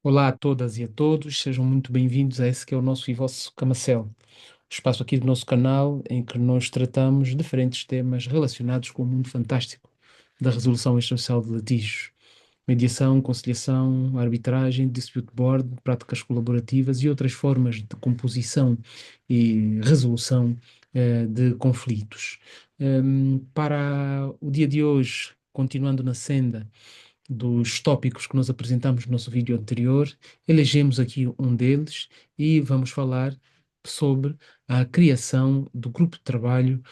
Olá a todas e a todos, sejam muito bem-vindos a esse que é o nosso e vosso Camacel, o espaço aqui do nosso canal em que nós tratamos diferentes temas relacionados com o mundo fantástico da resolução extrajudicial de litígios, mediação, conciliação, arbitragem, dispute board, práticas colaborativas e outras formas de composição e resolução de conflitos. Para o dia de hoje, continuando na senda dos tópicos que nós apresentamos no nosso vídeo anterior, elegemos aqui um deles e vamos falar sobre a criação do grupo de trabalho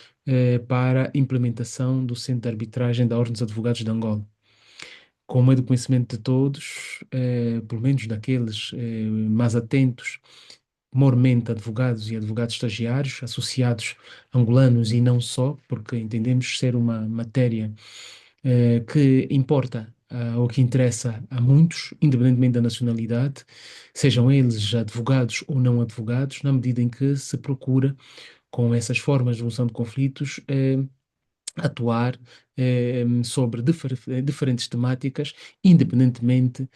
para a implementação do Centro de Arbitragem da Ordem dos Advogados de Angola. Como é do conhecimento de todos, pelo menos daqueles mais atentos, mormente advogados e advogados estagiários, associados angolanos e não só, porque entendemos ser uma matéria que importa ou que interessa a muitos, independentemente da nacionalidade, sejam eles advogados ou não advogados, na medida em que se procura, com essas formas de resolução de conflitos, atuar sobre diferentes temáticas, independentemente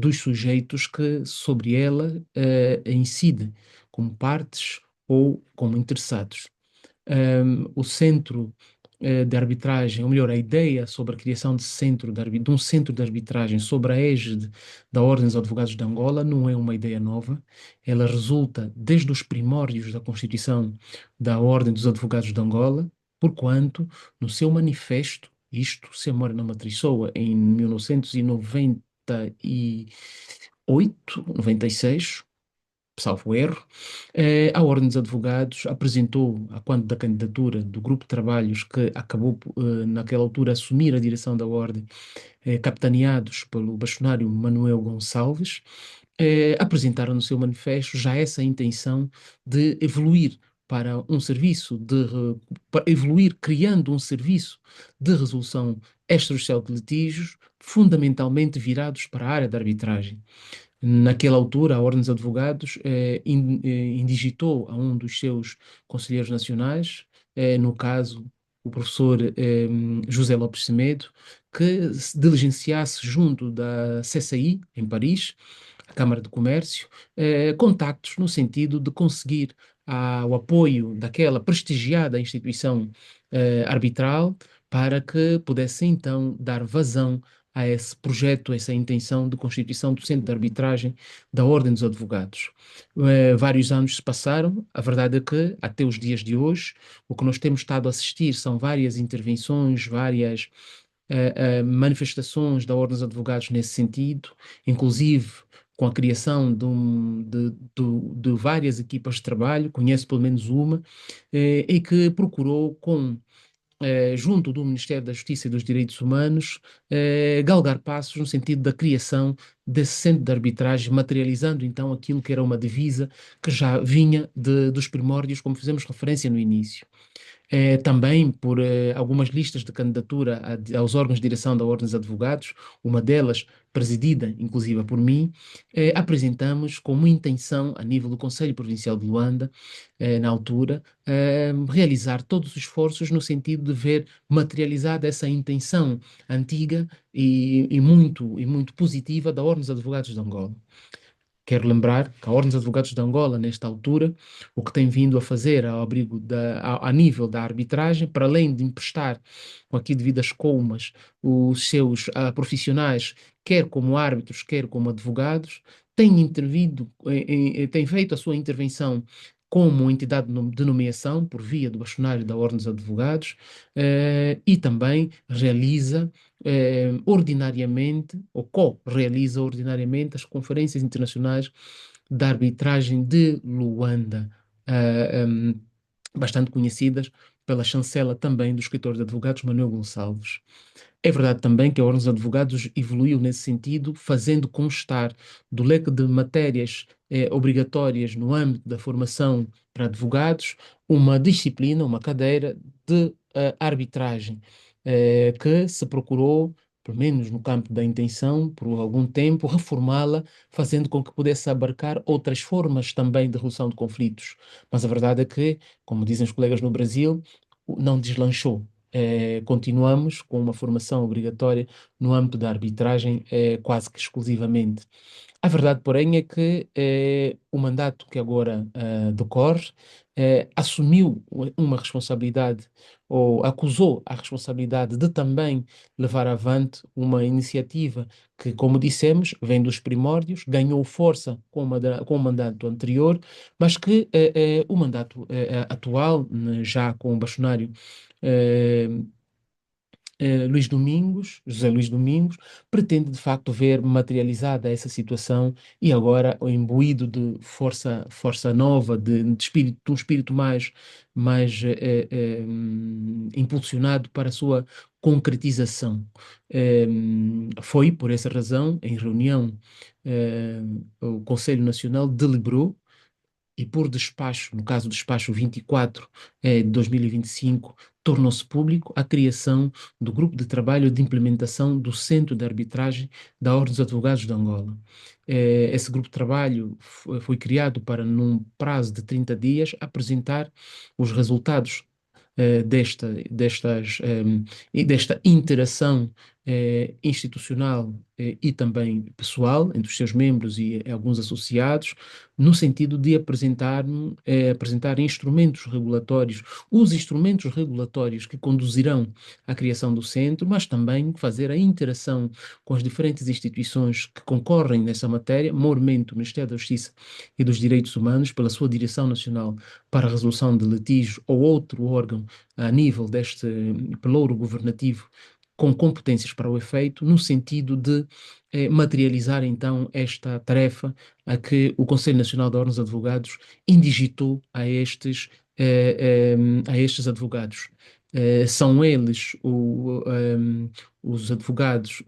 dos sujeitos que sobre ela incidem, como partes ou como interessados. O centro de arbitragem, ou melhor, a ideia sobre a criação de um centro de arbitragem sob a égide da Ordem dos Advogados de Angola não é uma ideia nova. Ela resulta desde os primórdios da Constituição da Ordem dos Advogados de Angola, porquanto, no seu manifesto, isto, se a memória não me atraiçoa, em 1998, 96, salvo erro, a Ordem dos Advogados apresentou, a quando da candidatura do grupo de trabalhos que acabou, naquela altura, assumir a direção da Ordem, capitaneados pelo bastonário Manuel Gonçalves, apresentaram no seu manifesto já essa intenção de evoluir para um serviço para evoluir criando um serviço de resolução extrajudicial de litígios, fundamentalmente virados para a área da arbitragem. Naquela altura, a Ordem dos Advogados indigitou a um dos seus conselheiros nacionais, no caso, o professor José Lopes Semedo, que se diligenciasse junto da CCI, em Paris, a Câmara de Comércio, contactos no sentido de conseguir o apoio daquela prestigiada instituição arbitral para que pudesse então dar vazão a esse projeto, a essa intenção de constituição do Centro de Arbitragem da Ordem dos Advogados. Vários anos se passaram, a verdade é que, até os dias de hoje, o que nós temos estado a assistir são várias intervenções, várias manifestações da Ordem dos Advogados nesse sentido, inclusive com a criação de várias equipas de trabalho, conheço pelo menos uma, e que procurou junto do Ministério da Justiça e dos Direitos Humanos, galgar passos no sentido da criação desse centro de arbitragem, materializando então aquilo que era uma divisa que já vinha dos primórdios, como fizemos referência no início. Também por algumas listas de candidatura aos órgãos de direção da Ordem dos Advogados, uma delas presidida, inclusive, por mim, apresentamos como intenção, a nível do Conselho Provincial de Luanda, na altura, realizar todos os esforços no sentido de ver materializada essa intenção antiga e muito positiva da Ordem dos Advogados de Angola. Quero lembrar que a Ordem dos Advogados de Angola, nesta altura, o que tem vindo a fazer ao abrigo a nível da arbitragem, para além de emprestar com aqui devidas comas os seus profissionais, quer como árbitros, quer como advogados, tem intervido, tem feito a sua intervenção como entidade de nomeação, por via do bastonário da Ordem dos Advogados, e também realiza ordinariamente, ou co-realiza ordinariamente, as conferências internacionais da arbitragem de Luanda, bastante conhecidas pela chancela também do escritor de advogados Manuel Gonçalves. É verdade também que a Ordem dos Advogados evoluiu nesse sentido, fazendo constar do leque de matérias obrigatórias no âmbito da formação para advogados uma disciplina, uma cadeira de arbitragem, que se procurou, pelo menos no campo da intenção, por algum tempo, reformá-la, fazendo com que pudesse abarcar outras formas também de resolução de conflitos. Mas a verdade é que, como dizem os colegas no Brasil, não deslanchou. continuamos com uma formação obrigatória no âmbito da arbitragem, quase que exclusivamente. A verdade, porém, é que o mandato que agora decorre assumiu uma responsabilidade ou acusou a responsabilidade de também levar avante uma iniciativa que, como dissemos, vem dos primórdios, ganhou força com o mandato anterior, mas que o mandato atual, né, já com o bastonário eh, José Luís Domingos, pretende de facto ver materializada essa situação e agora o imbuído de força nova, de um espírito mais impulsionado para a sua concretização. Foi por essa razão, em reunião, eh, o Conselho Nacional deliberou e por despacho, no caso do despacho 24 de 2025, tornou-se público a criação do Grupo de Trabalho de Implementação do Centro de Arbitragem da Ordem dos Advogados de Angola. Esse grupo de trabalho foi criado para, num prazo de 30 dias, apresentar os resultados e desta interação institucional e também pessoal entre os seus membros e alguns associados, no sentido de apresentar instrumentos regulatórios, os instrumentos regulatórios que conduzirão à criação do centro, mas também fazer a interação com as diferentes instituições que concorrem nessa matéria, maiormente o Ministério da Justiça e dos Direitos Humanos, pela sua Direção Nacional para a Resolução de Litígios, ou outro órgão a nível deste pelouro governativo com competências para o efeito, no sentido de materializar então esta tarefa a que o Conselho Nacional de Ordens de Advogados indigitou a estes advogados. São eles os advogados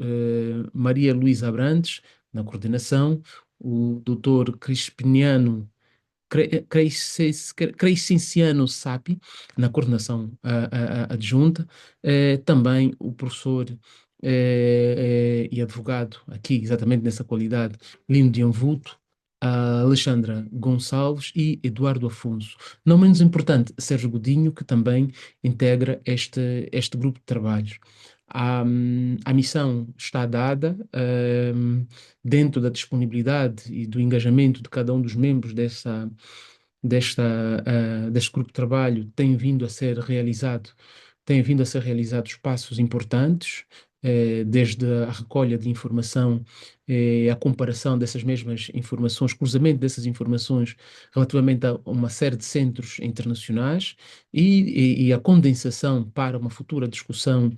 Maria Luísa Abrantes, na coordenação, o doutor Crispiniano Crescenciano Sapi, na coordenação adjunta, também o professor e advogado, aqui exatamente nessa qualidade, Lino de Anvuto, a Alexandra Gonçalves e Eduardo Afonso. Não menos importante, Sérgio Godinho, que também integra este grupo de trabalhos. A missão está dada, dentro da disponibilidade e do engajamento de cada um dos membros desta, deste grupo de trabalho, tem vindo a ser realizados passos importantes, desde a recolha de informação, a comparação dessas mesmas informações, cruzamento dessas informações relativamente a uma série de centros internacionais e a condensação para uma futura discussão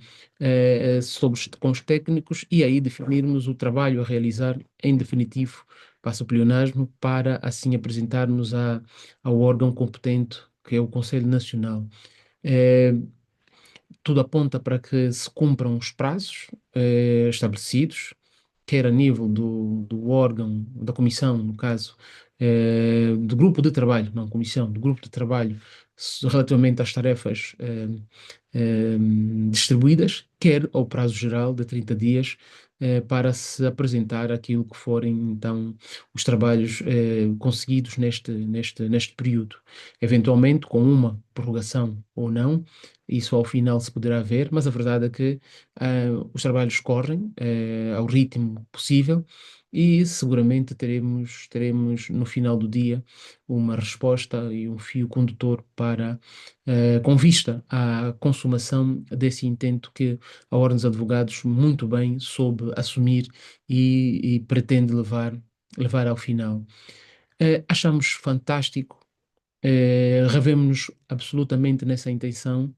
com os técnicos e aí definirmos o trabalho a realizar em definitivo, passa o pleonasmo, para assim apresentarmos ao órgão competente, que é o Conselho Nacional. Eh, Tudo aponta para que se cumpram os prazos estabelecidos, quer a nível do órgão, da comissão, no caso, do grupo de trabalho, não comissão, do grupo de trabalho, relativamente às tarefas distribuídas, quer ao prazo geral de 30 dias, para se apresentar aquilo que forem, então, os trabalhos conseguidos neste período. Eventualmente, com uma prorrogação ou não, isso ao final se poderá ver, mas a verdade é que os trabalhos correm ao ritmo possível e seguramente teremos no final do dia uma resposta e um fio condutor com vista à consumação desse intento que a Ordem dos Advogados muito bem soube assumir e pretende levar ao final. Achamos fantástico, revemos-nos absolutamente nessa intenção.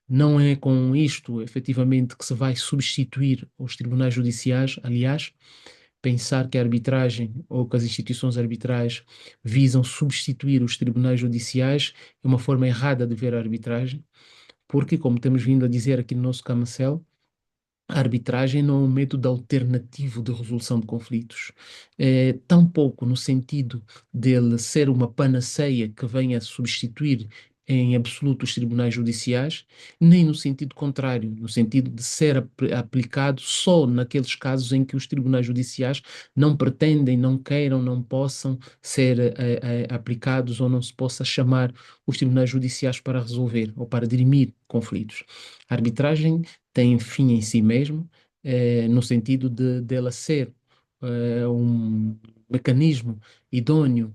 Não é com isto, efetivamente, que se vai substituir os tribunais judiciais. Aliás, pensar que a arbitragem ou que as instituições arbitrais visam substituir os tribunais judiciais é uma forma errada de ver a arbitragem, porque, como temos vindo a dizer aqui no nosso Camacel, a arbitragem não é um método alternativo de resolução de conflitos, tampouco no sentido dele ser uma panaceia que venha substituir em absoluto os tribunais judiciais, nem no sentido contrário, no sentido de ser aplicado só naqueles casos em que os tribunais judiciais não pretendem, não queiram, não possam ser aplicados ou não se possa chamar os tribunais judiciais para resolver ou para dirimir conflitos. A arbitragem tem fim em si mesmo, no sentido de dela ser um mecanismo idôneo,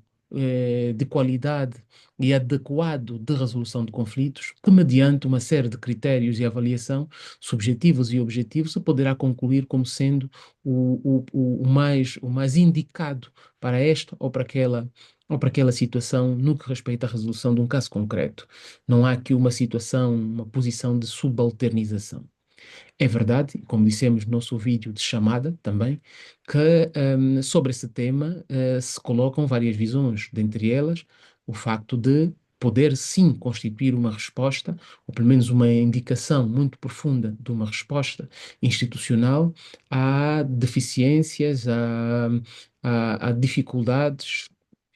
de qualidade e adequado de resolução de conflitos, que, mediante uma série de critérios e avaliação subjetivos e objetivos, se poderá concluir como sendo o mais indicado para esta ou para aquela situação no que respeita à resolução de um caso concreto. Não há aqui uma situação, uma posição de subalternização. É verdade, como dissemos no nosso vídeo de chamada também, que sobre esse tema se colocam várias visões, dentre elas o facto de poder sim constituir uma resposta, ou pelo menos uma indicação muito profunda de uma resposta institucional a deficiências, a dificuldades,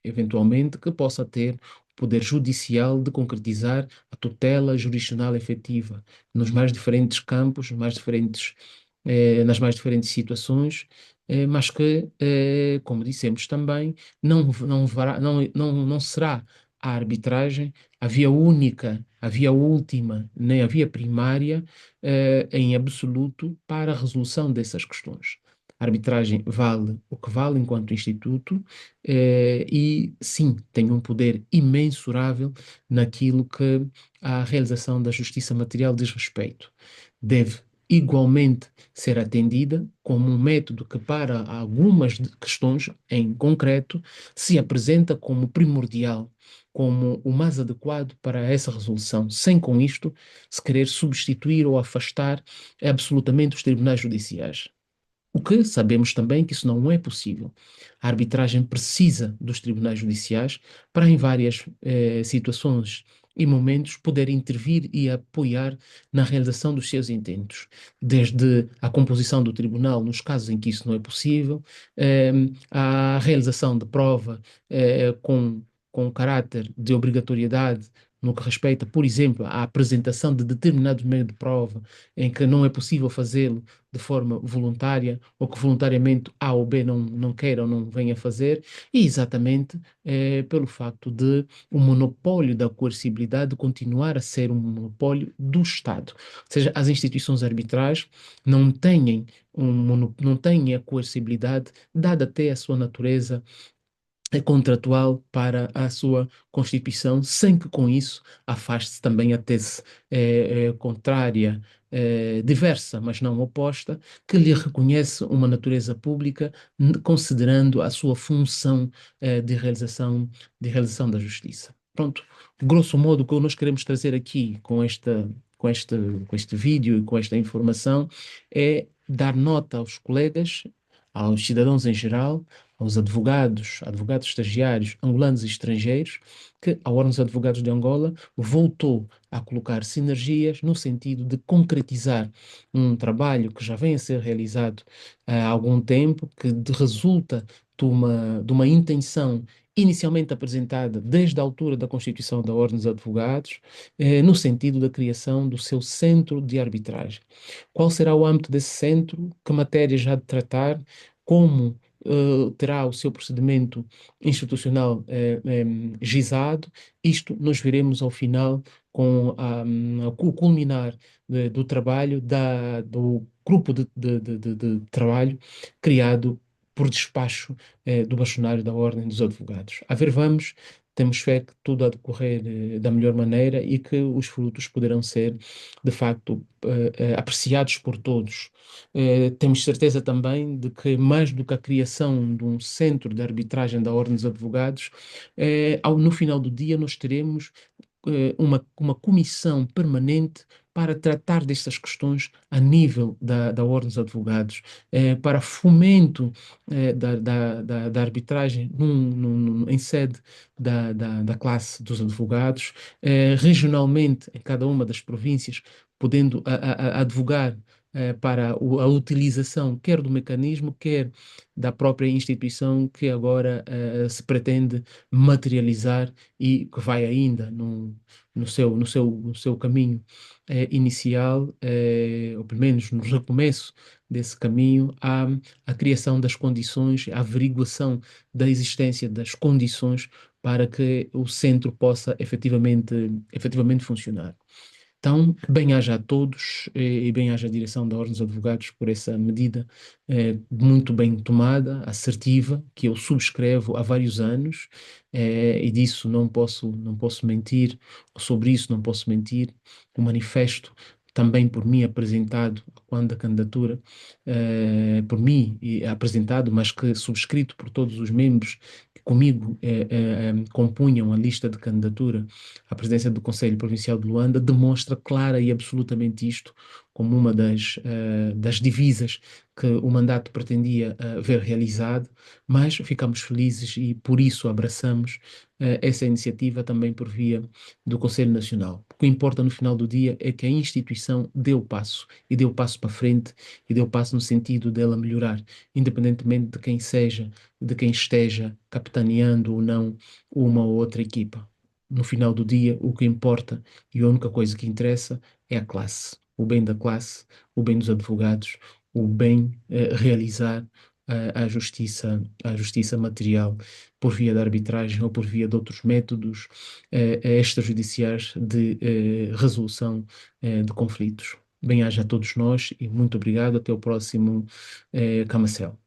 eventualmente, que possa ter o Poder Judicial de concretizar a tutela jurisdicional efetiva nos mais diferentes campos, nas mais diferentes situações, mas que, como dissemos também, não será a arbitragem a via única, a via última, nem a via primária, em absoluto para a resolução dessas questões. A arbitragem vale o que vale enquanto instituto, e sim, tem um poder imensurável naquilo que à realização da justiça material diz respeito. Deve igualmente ser atendida como um método que, para algumas questões em concreto, se apresenta como primordial, como o mais adequado para essa resolução, sem com isto se querer substituir ou afastar absolutamente os tribunais judiciais. O que sabemos também que isso não é possível. A arbitragem precisa dos tribunais judiciais para, em várias situações e momentos, poder intervir e apoiar na realização dos seus intentos, desde a composição do tribunal, nos casos em que isso não é possível, a realização de prova com caráter de obrigatoriedade. No que respeita, por exemplo, à apresentação de determinado meio de prova em que não é possível fazê-lo de forma voluntária ou que voluntariamente A ou B não queira ou não venha fazer, e exatamente pelo facto de o monopólio da coercibilidade continuar a ser um monopólio do Estado. Ou seja, as instituições arbitrais não têm a coercibilidade, dada até a sua natureza contratual para a sua constituição, sem que com isso afaste-se também a tese contrária, diversa, mas não oposta, que lhe reconhece uma natureza pública, considerando a sua função de realização da justiça. Pronto, grosso modo, o que nós queremos trazer aqui com este vídeo e com esta informação é dar nota aos colegas, aos cidadãos em geral, aos advogados estagiários angolanos e estrangeiros, que a Ordem dos Advogados de Angola voltou a colocar sinergias no sentido de concretizar um trabalho que já vem a ser realizado há algum tempo, que resulta de uma intenção inicialmente apresentada desde a altura da constituição da Ordem dos Advogados, no sentido da criação do seu centro de arbitragem. Qual será o âmbito desse centro? Que matérias já de tratar? Como terá o seu procedimento institucional gizado? Isto nós veremos ao final com o culminar do trabalho do grupo de trabalho criado por despacho do bastonário da Ordem dos Advogados. A ver, vamos. Temos fé que tudo há de correr da melhor maneira e que os frutos poderão ser, de facto, apreciados por todos. Temos certeza também de que, mais do que a criação de um centro de arbitragem da Ordem dos Advogados, no final do dia nós teremos uma comissão permanente para tratar destas questões a nível da Ordem dos Advogados, para fomento da arbitragem em sede da classe dos advogados, regionalmente em cada uma das províncias, podendo advogar para a utilização quer do mecanismo, quer da própria instituição que agora se pretende materializar e que vai ainda no seu caminho inicial, ou pelo menos no recomeço desse caminho, a criação das condições, a averiguação da existência das condições para que o centro possa efetivamente funcionar. Então, bem-aja a todos e bem-aja a direção da Ordem dos Advogados por essa medida muito bem tomada, assertiva, que eu subscrevo há vários anos e disso não posso mentir, sobre isso não posso mentir. O manifesto também por mim apresentado quando a candidatura, por mim apresentado, mas que subscrito por todos os membros que comigo compunham a lista de candidatura à presidência do Conselho Provincial de Luanda, demonstra clara e absolutamente isto como uma das divisas que o mandato pretendia ver realizado, mas ficamos felizes e por isso abraçamos essa iniciativa também por via do Conselho Nacional. O que importa no final do dia é que a instituição deu passo e deu passo para frente e deu passo no sentido dela melhorar, independentemente de quem seja, de quem esteja capitaneando ou não uma ou outra equipa. No final do dia, o que importa e a única coisa que interessa é a classe, o bem da classe, o bem dos advogados, o bem realizar a justiça material por via da arbitragem ou por via de outros métodos extrajudiciais de resolução de conflitos. Bem-aja a todos nós e muito obrigado. Até o próximo Camacel.